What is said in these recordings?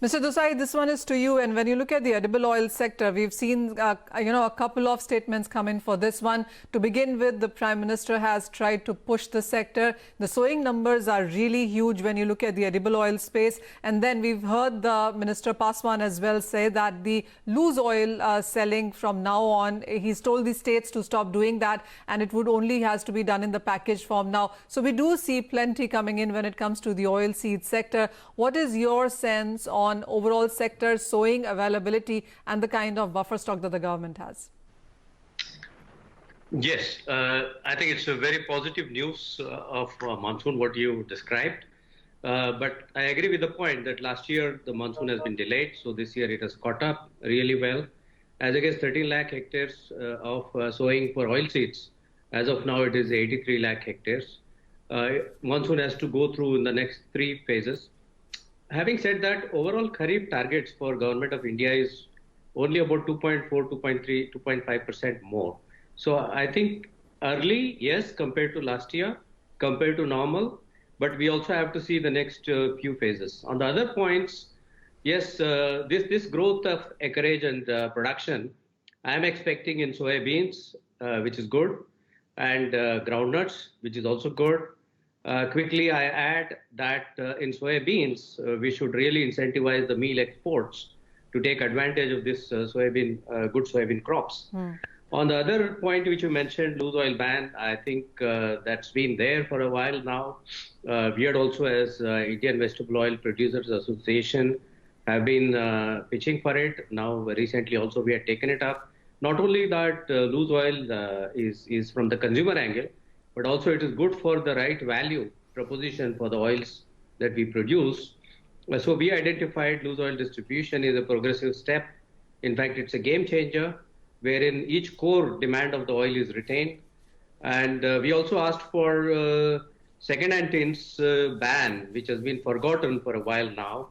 Mr. Desai, this one is to you. And when you look at the edible oil sector, we've seen, a couple of statements come in for this one. To begin with, the Prime Minister has tried to push the sector. The sowing numbers are really huge when you look at the edible oil space. And then we've heard the Minister Paswan as well say that the loose oil selling from now on, he's told the states to stop doing that, and it would only has to be done in the package form now. So we do see plenty coming in when it comes to the oil seed sector. What is your sense on overall sector sowing availability and the kind of buffer stock that the government has? Yes, I think it's a very positive news of monsoon, what you described. But I agree with the point that last year the monsoon has been delayed, so this year it has caught up really well. As against 13 lakh hectares of sowing for oilseeds, as of now it is 83 lakh hectares. Monsoon has to go through in the next 3 phases. Having said that, overall Kharif targets for Government of India is only about 2.4, 2.3, 2.5% more. So I think early, yes, compared to last year, compared to normal, but we also have to see the next few phases. On the other points, yes, this growth of acreage and production, I am expecting in soybeans, which is good, and groundnuts, which is also good. Quickly, I add that in soybeans, we should really incentivize the meal exports to take advantage of this good soybean crops. On the other point which you mentioned, loose oil ban, I think that's been there for a while now. We had also, as Indian Vegetable Oil Producers Association, have been pitching for it. Now, recently also we had taken it up. Not only that loose oil is from the consumer angle, but also it is good for the right value proposition for the oils that we produce. So we identified loose oil distribution is a progressive step. In fact, it's a game changer, wherein each core demand of the oil is retained. And we also asked for second-hand tins ban, which has been forgotten for a while now,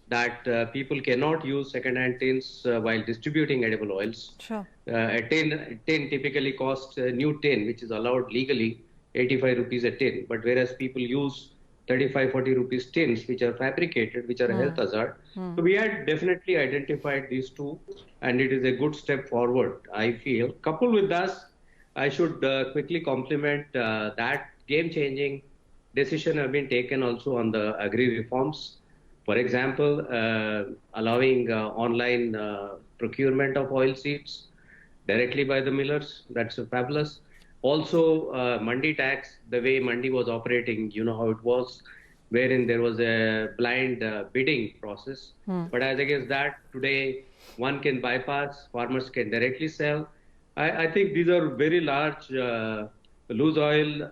that people cannot use second-hand tins while distributing edible oils. Sure. A tin typically costs a new tin, which is allowed legally, 85 rupees a tin. But whereas people use 35, 40 rupees tins, which are fabricated, which are a health hazard. So we had definitely identified these two, and it is a good step forward, I feel. Coupled with this, I should quickly compliment that game-changing decision have been taken also on the AGRI reforms. For example, allowing online procurement of oil seeds directly by the millers. That's fabulous. Also, mandi tax, the way mandi was operating, you know how it was, wherein there was a blind bidding process. But as against that, today one can bypass, farmers can directly sell. I think these are very large loose oil,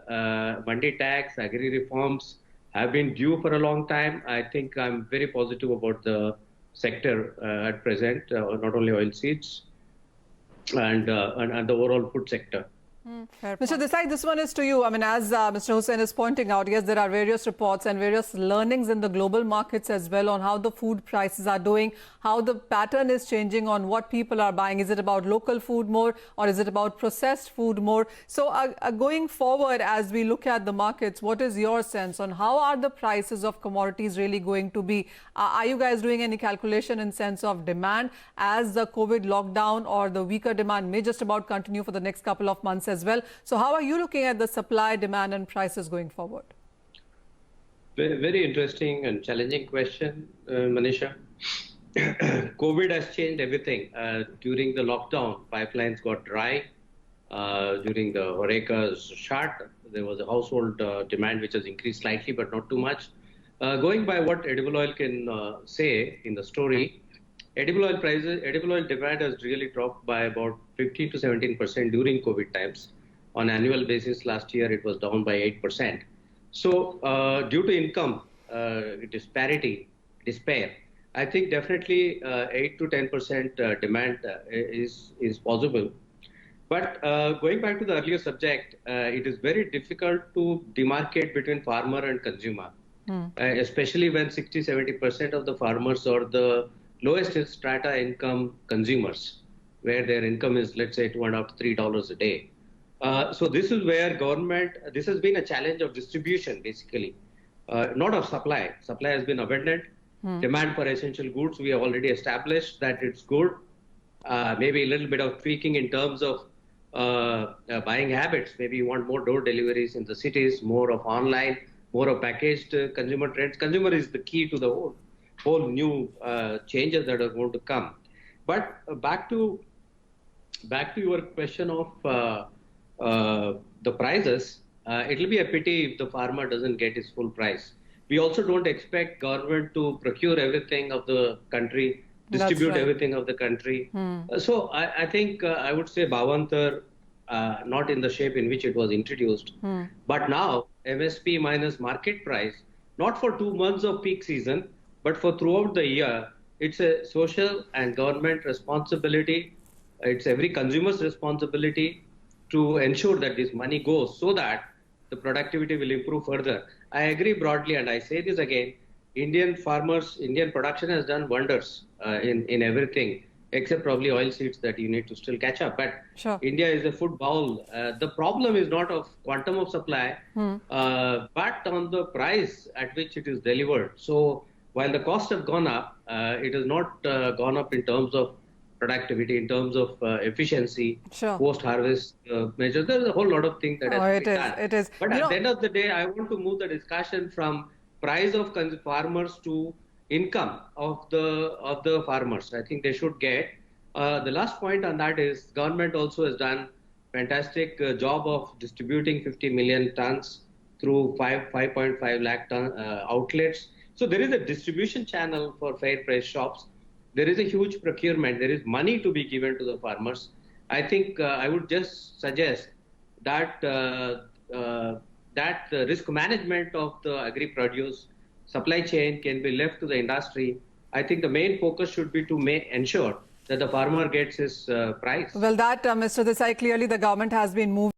mandi tax, agri reforms have been due for a long time. I think I'm very positive about the sector at present, not only oil seeds and the overall food sector. Mr. Desai, this one is to you. I mean, as Mr. Hussain is pointing out, yes, there are various reports and various learnings in the global markets as well on how the food prices are doing, how the pattern is changing on what people are buying. Is it about local food more, or is it about processed food more? So going forward, as we look at the markets, what is your sense on how are the prices of commodities really going to be? Are you guys doing any calculation in sense of demand as the COVID lockdown or the weaker demand may just about continue for the next couple of months as well? So how are you looking at the supply, demand and prices going forward? Very interesting and challenging question, Manisha. COVID has changed everything. During the lockdown, pipelines got dry. During the Horeca's shut, there was a household demand which has increased slightly, but not too much. Going by what edible oil can say in the story, edible oil demand has really dropped by about 15 to 17% during COVID times. On annual basis, last year it was down by 8%. So due to income disparity, despair, I think definitely 8 to 10% demand is possible. But going back to the earlier subject, it is very difficult to demarcate between farmer and consumer, especially when 60-70% of the farmers are the lowest strata income consumers, where their income is, let's say, $2.5 to $3 a day. So this is where government, this has been a challenge of distribution, basically, not of supply. Supply has been abundant. Demand for essential goods, we have already established that it's good. Maybe a little bit of tweaking in terms of buying habits. Maybe you want more door deliveries in the cities, more of online, more of packaged consumer trends. Consumer is the key to the whole new changes that are going to come. But back to your question of the prices, it will be a pity if the farmer doesn't get his full price. We also don't expect government to procure everything of the country, distribute everything of the country. So I think I would say Bhavantar, not in the shape in which it was introduced, but now MSP minus market price, not for 2 months of peak season, but for throughout the year. It's a social and government responsibility. It's every consumer's responsibility to ensure that this money goes so that the productivity will improve further. I agree broadly, and I say this again, Indian farmers, Indian production has done wonders in everything, except probably oilseeds that you need to still catch up. But India is a food bowl. The problem is not of quantum of supply, but on the price at which it is delivered. So while the costs have gone up, it has not gone up in terms of productivity, in terms of efficiency, post-harvest measures. There's a whole lot of things that has to be done. It is. But at the end of the day, I want to move the discussion from price of farmers to income of the farmers. I think they should get. The last point on that is government also has done fantastic job of distributing 50 million tons through 5.5 lakh ton outlets. So there is a distribution channel for fair price shops. There is a huge procurement. There is money to be given to the farmers. I think I would just suggest that that the risk management of the agri-produce supply chain can be left to the industry. I think the main focus should be to ensure that the farmer gets his price. Well, that, Mr. Desai, clearly the government has been moving